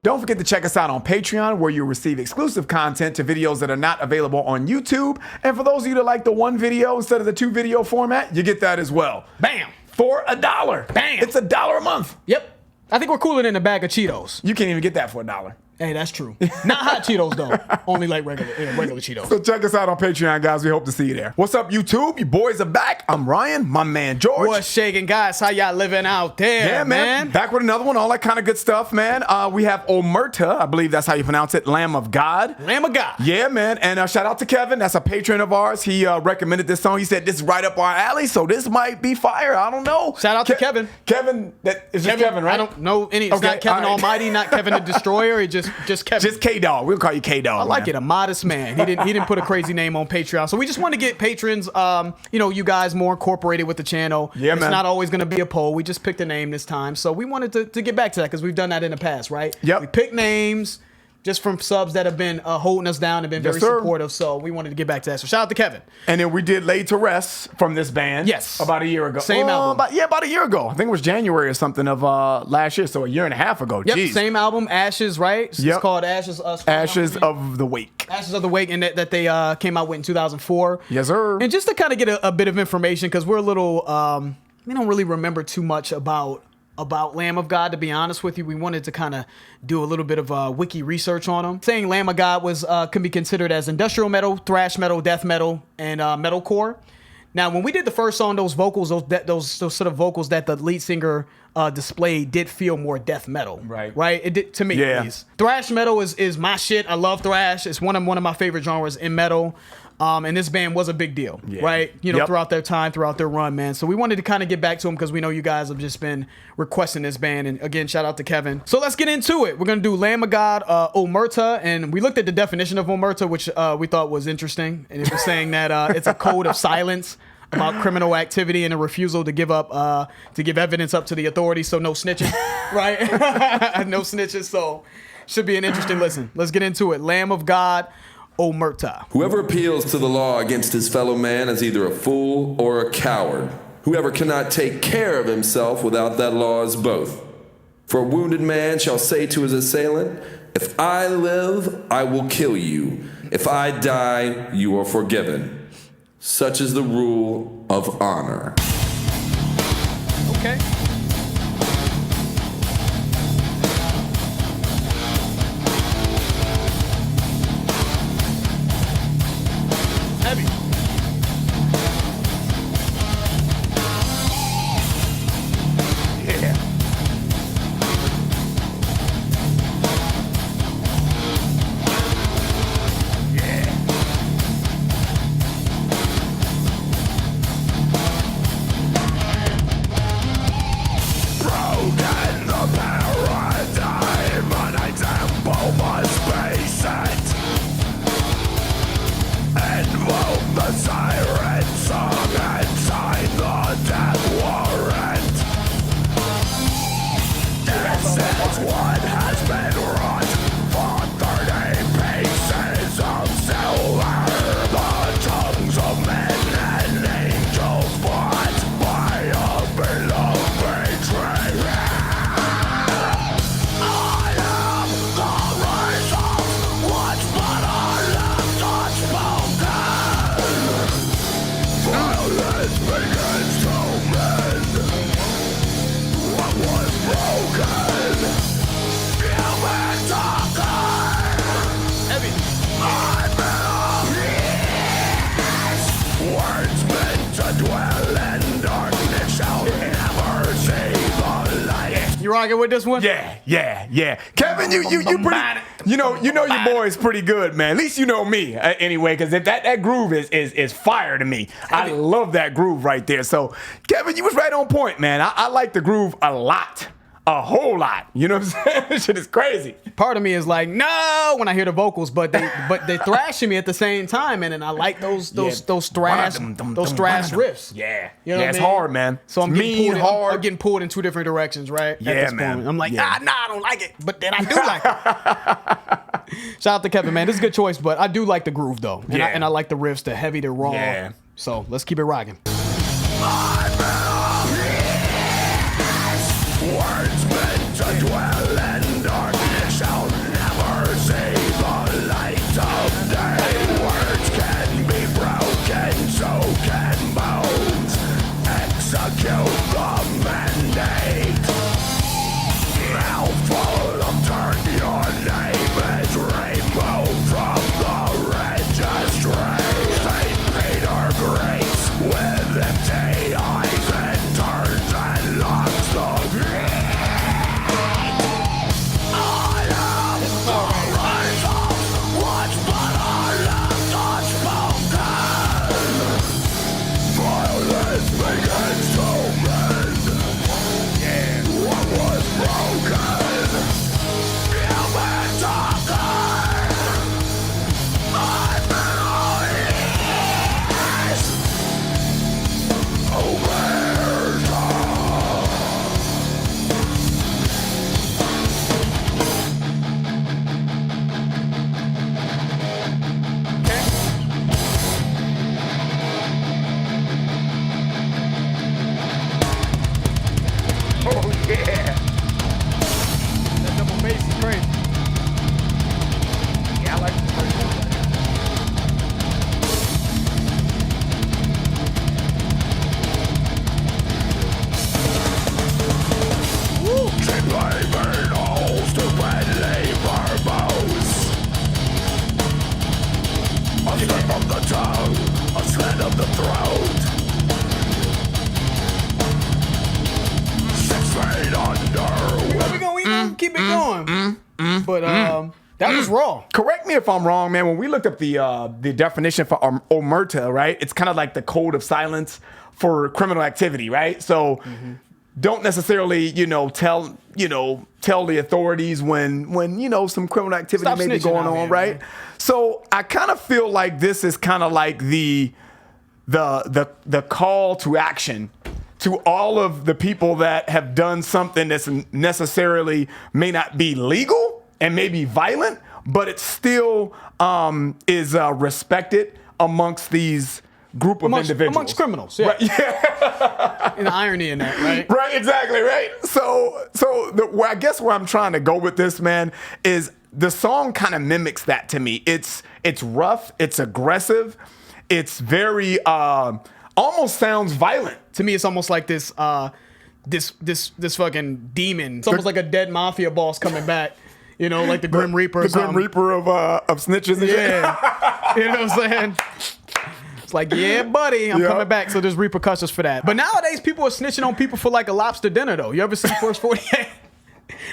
Don't forget to check us out on Patreon, where you'll receive exclusive content to videos that are not available on YouTube. And for those of you that like the one video instead of the 2 video format, you get that as well. Bam. For $1. Bam. It's $1 a month. Yep. I think we're cooler than a bag of Cheetos. You can't even get that for $1. Hey, that's true. Not hot Cheetos, though. Only like regular Cheetos. So check us out on Patreon, guys. We hope to see you there. What's up, YouTube? Your boys are back. I'm Ryan, my man George. What's shaking, guys? How y'all living out there, Yeah, man. Back with another one. All that kind of good stuff, man. We have Omerta. I believe that's how you pronounce it. Lamb of God. Lamb of God. Yeah, man. And shout out to Kevin. That's a patron of ours. He recommended this song. He said this is right up our alley, so this might be fire. I don't know. Shout out to Kevin. Kevin, is just Kevin, right? I don't know any. It's not Kevin Almighty, not Kevin the Destroyer. It's just Kevin. Just K-Dog. We'll call you K-Dog. I like it. A modest man. He didn't put a crazy name on Patreon. So we just want to get patrons, you guys more incorporated with the channel. Yeah, it's man. not always going to be a poll. We just picked a name this time. So we wanted to get back to that because we've done that in the past, right? Yep. We pick names just from subs that have been holding us down and been very supportive. So we wanted to get back to that. So shout out to Kevin. And then we did Laid to Rest from this band. Yes. About a year ago. Same album. About a year ago. I think it was January or something of last year. So a year and a half ago. Yep. Jeez. Same album, Ashes, right? Yep. It's called Ashes. Ashes of the Wake. Ashes of the Wake, and that they came out with in 2004. Yes, sir. And just to kind of get a bit of information, because we're a little, we don't really remember too much about Lamb of God, to be honest with you. We wanted to kind of do a little bit of wiki research on them. Saying Lamb of God can be considered as industrial metal, thrash metal, death metal, and metalcore. Now, when we did the first song, those vocals, those sort of vocals that the lead singer displayed did feel more death metal. Right? It did, to me, at least. Thrash metal is my shit. I love thrash. It's one of my favorite genres in metal. And this band was a big deal, right? Throughout their time, throughout their run, man. So we wanted to kind of get back to them because we know you guys have just been requesting this band. And again, shout out to Kevin. So let's get into it. We're going to do Lamb of God, Omerta. And we looked at the definition of Omerta, which we thought was interesting. And it was saying that it's a code of silence about criminal activity and a refusal to give evidence up to the authorities. So no snitching, right? No snitches. So should be an interesting listen. Let's get into it. Lamb of God, Omerta. Whoever appeals to the law against his fellow man is either a fool or a coward. Whoever cannot take care of himself without that law is both. For a wounded man shall say to his assailant, "If I live, I will kill you. If I die, you are forgiven." Such is the rule of honor. Okay. Heavy. Yeah. Broken the paradigm, an example must be set. Invoke the siren song and sign the death warrant. This is what has been wrought for 30 pieces of silver. The tongues of men and angels bought by a beloved betrayer. I am the result, what's but our left unspoken. Violence begins to mend what was broken. Give it to God. Heavy. I'm in a peace. Words meant to dwell in darkness shall never see the light. You rocking with this one? Yeah. Kevin, you pretty, you know your boy is pretty good, man. At least you know me, anyway, because that groove is fire to me. I love that groove right there. So, Kevin, you was right on point, man. I like the groove a lot. A whole lot. You know what I'm saying? This shit is crazy. Part of me is like, no, when I hear the vocals, but they thrashing me at the same time, and I like those thrash riffs. Yeah. You know what I it's mean? hard, man. So I'm hard. getting pulled in two different directions, right? Yeah, at this man. point. I'm like, Yeah. I don't like it, but then I do like it. Shout out to Kevin, man. This is a good choice, but I do like the groove though, and I like the riffs, the heavy, the raw. Yeah. So let's keep it rocking. Words meant to dwell in darkness shall Keep it going. But that was raw. Correct me if I'm wrong, man. When we looked up the definition for Omerta, right? It's kind of like the code of silence for criminal activity, right? So don't necessarily, tell the authorities when some criminal activity may be going on, right? So I kind of feel like this is kind of like the call to action to all of the people that have done something that's necessarily may not be legal and may be violent, but it still is respected amongst these group of individuals. Amongst criminals, yeah. Right, yeah. And the irony in that, right? Right, exactly, right? So I guess where I'm trying to go with this, man, is the song kind of mimics that to me. It's rough, it's aggressive, it's very almost sounds violent. To me, it's almost like this fucking demon. It's almost like a dead mafia boss coming back. Like the Grim Reaper. The Grim Reaper of snitches and shit. Yeah. You know what I'm saying? It's like, yeah, buddy, I'm coming back. So there's repercussions for that. But nowadays, people are snitching on people for like a lobster dinner, though. You ever see First 48?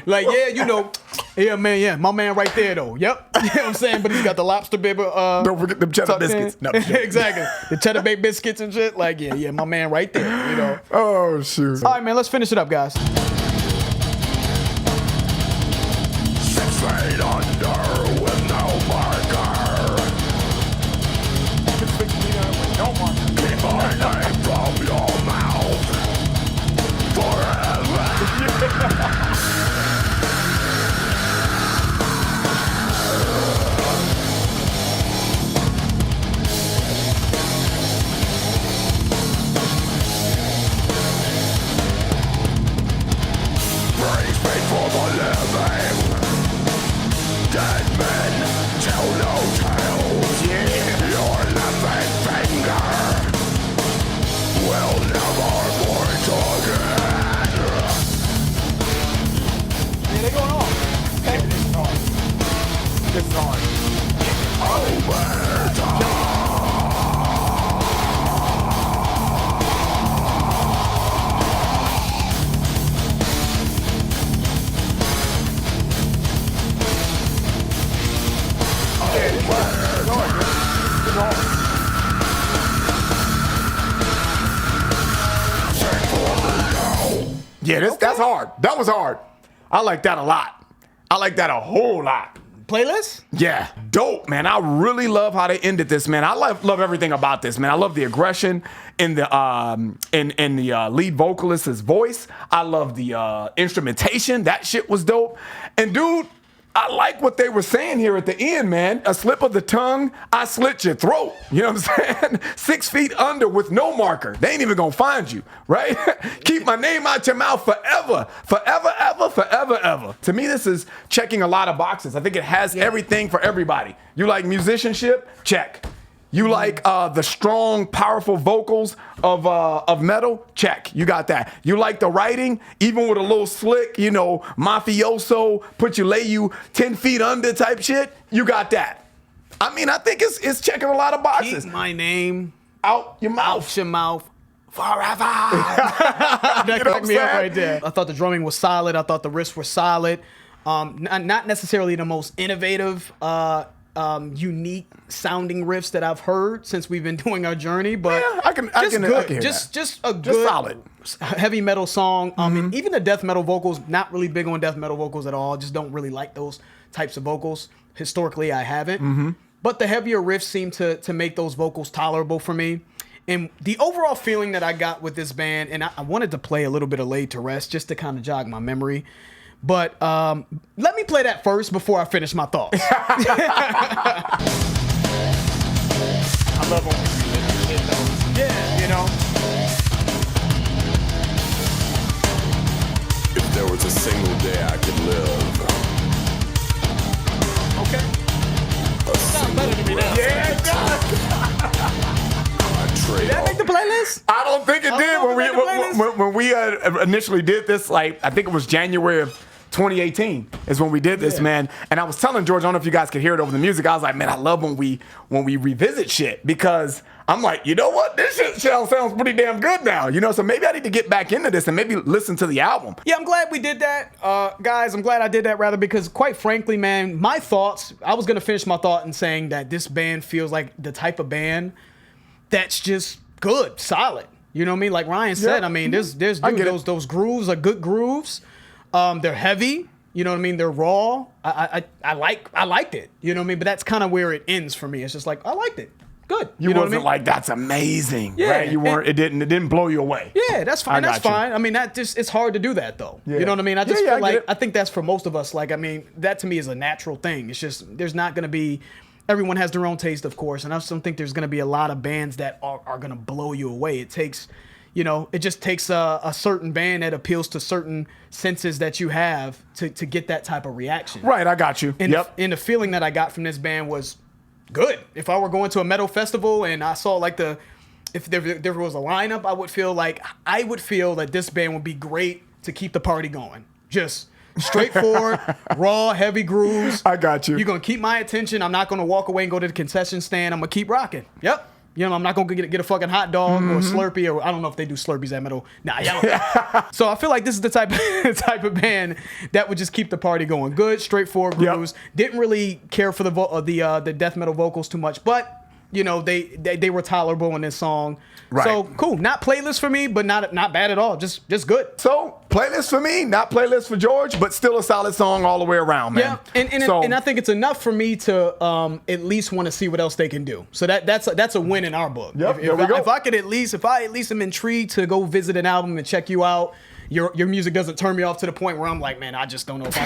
Like, yeah, my man right there, though. Yep. You know what I'm saying? But he's got the lobster bibber. Don't forget them cheddar biscuits. No, exactly. The cheddar baked biscuits and shit. Like, yeah, my man right there, Oh, shoot. All right, man, let's finish it up, guys. 6 feet under with no marker. 6 feet with no marker. Keep my name from your mouth forever. For the living, dead men tell no tales. Your living finger will never point again. Yeah, they going on. Hey, this is hard. This is hard. Omerta. Yeah, that's hard. That was hard. I like that a lot. I like that a whole lot. Playlist? Yeah, dope, man. I really love how they ended this, man. I love everything about this, man. I love the aggression in the lead vocalist's voice. I love the instrumentation. That shit was dope. And dude, I like what they were saying here at the end, man. A slip of the tongue, I slit your throat. You know what I'm saying? 6 feet under with no marker. They ain't even gonna find you, right? Keep my name out your mouth forever. Forever, ever, forever, ever. To me, this is checking a lot of boxes. I think it has everything for everybody. You like musicianship? Check. You like the strong, powerful vocals of metal? Check. You got that. You like the writing, even with a little slick, mafioso, lay you 10 feet under type shit? You got that. I mean, I think it's checking a lot of boxes. Keep my name out your mouth. Out your mouth forever. That cracked me up right there. I thought the drumming was solid. I thought the riffs were solid. Not necessarily the most innovative, unique sounding riffs that I've heard since we've been doing our journey, but I can hear just a Just good solid heavy metal song. And even the death metal vocals, not really big on death metal vocals at all. Just don't really like those types of vocals. Historically, I haven't. But the heavier riffs seem to make those vocals tolerable for me. And the overall feeling that I got with this band, and I wanted to play a little bit of Laid to Rest just to kind of jog my memory. But let me play that first before I finish my thoughts. I love when we listen to shit though. Yeah, you know. If there was a single day I could live, Okay. a Sounds better to me now. Yeah, it does. I'd trade Did that all. make the playlist? I don't think it I did don't when know if it made the when we initially did this. Like, I think it was January of 2018 is when we did this, man. And I was telling George, I don't know if you guys could hear it over the music. I was like, man, I love when we revisit shit, because I'm like, you know what? This shit sounds pretty damn good now. You know, so maybe I need to get back into this and maybe listen to the album. Yeah, I'm glad we did that, guys. I'm glad I did that, rather, because quite frankly, man, my thoughts, I was going to finish my thought in saying that this band feels like the type of band that's just good, solid. You know what I mean? Like Ryan said, Yeah. I mean, there's dude, I get it. those grooves are good grooves. They're heavy. You know what I mean? They're raw. I liked it. You know what I mean? But that's kind of where it ends for me. It's just like, I liked it. Good. You know what I wasn't mean? like, that's amazing. Yeah, Right? You weren't. It didn't blow you away. Yeah, that's fine. That's got you. fine. I mean, that just, it's hard to do that though. Yeah. You know what I mean? I just Yeah, feel I get like, it. I think that's for most of us. Like, I mean, that to me is a natural thing. It's just, there's not going to be, everyone has their own taste, of course. And I just don't think there's going to be a lot of bands that are going to blow you away. It takes, you know, it just takes a certain band that appeals to certain senses that you have to get that type of reaction. Right, I got you. And, Yep. and the feeling that I got from this band was good. If I were going to a metal festival and I saw like if there was a lineup, I would feel that this band would be great to keep the party going. Just straightforward, raw, heavy grooves. I got you. You're going to keep my attention. I'm not going to walk away and go to the concession stand. I'm going to keep rocking. Yep. You know, I'm not going to get a fucking hot dog or a Slurpee, or I don't know if they do Slurpees at metal. Nah, y'all. So I feel like this is the type of band that would just keep the party going. Good, straightforward grooves. Didn't really care for the death metal vocals too much, but you know, they were tolerable in this song. Right. So cool. Not playlist for me, but not bad at all. Just good. So, playlist for me, not playlist for George, but still a solid song all the way around, man. Yeah, and I think it's enough for me to at least want to see what else they can do. So that's a win in our book. Yep, If there we go. if I at least am intrigued to go visit an album and check you out, your music doesn't turn me off to the point where I'm like, man, I just don't know if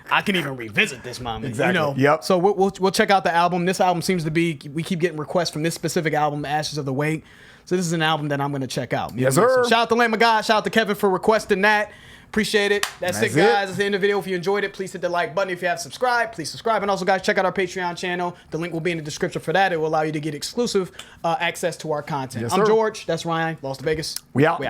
I can even revisit this, mom. Exactly. You know? Yep. So we'll check out the album. This album seems to be, we keep getting requests from this specific album, Ashes of the Wake. So this is an album that I'm going to check out. Yes, So sir. shout out to Lamb of God. Shout out to Kevin for requesting that. Appreciate it. That's it, That's it. guys. That's the end of the video. If you enjoyed it, please hit the like button. If you have subscribed, please subscribe. And also, guys, check out our Patreon channel. The link will be in the description for that. It will allow you to get exclusive access to our content. Yes, I'm sir. George. That's Ryan. Lost to Vegas. We out.